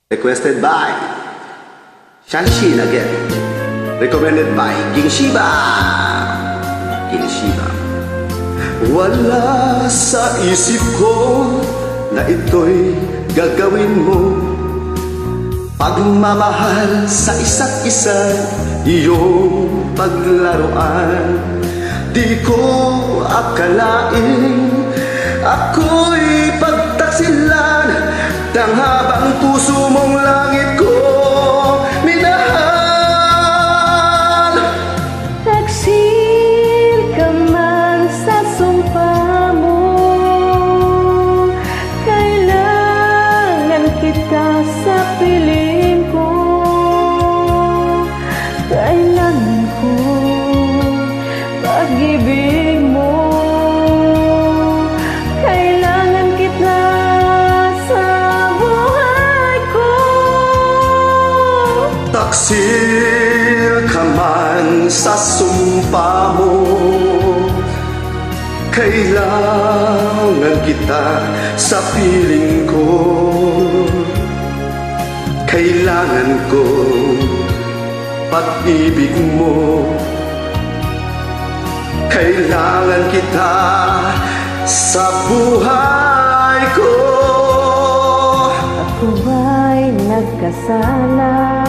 Requested by Shanshin again. Recommended by King Shiba. King Shiba. Wala sa isip ko na ito'y gagawin mo. Pagmamahal sa isa't isa, iyong paglaruan. Di ko akalain ako'y pagtaksilan ng habang puso mong langit ko minahal. Taksil ka man sa sumpa mo, kailangan kita sa piling ko. Kailangan ko pag-ibig mo. Kailangan kita sa buhay ko. Taksil ka man sa sumpa mo, kailangan kita sa piling ko. Kailangan ko pag-ibig mo. Kailangan kita sa buhay ko. Ako ba'y nagkasala?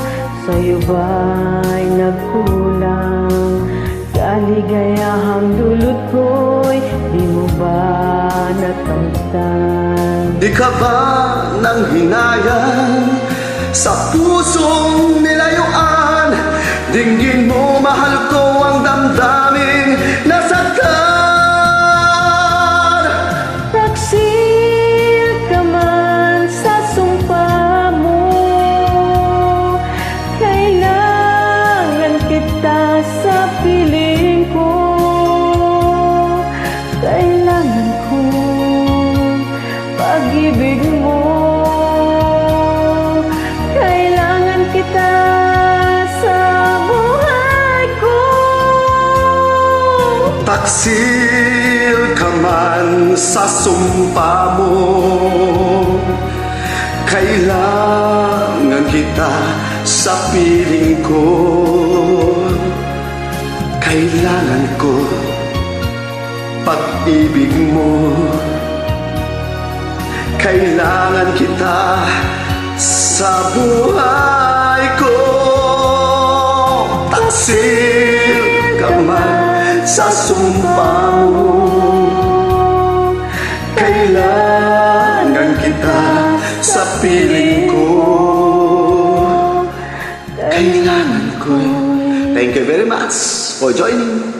Sa'yo ba'y nagkulang? Kaligayahang dulot ko'y di mo ba nakamtan? Di ka ba nang hinayang sa pusong nilayuan? Dinggin mo, mahal ko ang damdamin nasaktan. Taksil ka man sa sumpa mo, kailangan kita sa piling ko. Kailangan ko pag-ibig mo. Kailangan kita sa buhay ko. Taksil ka man sa sumpa mo, kailangan kita sa piling ko. Kailangan ko pag-ibig mo. Kailangan kita sa buhay ko. Taksil ka man sa sumpa mo, kailangan kita sa piling ko. Kailangan ko. Thank you very much for joining.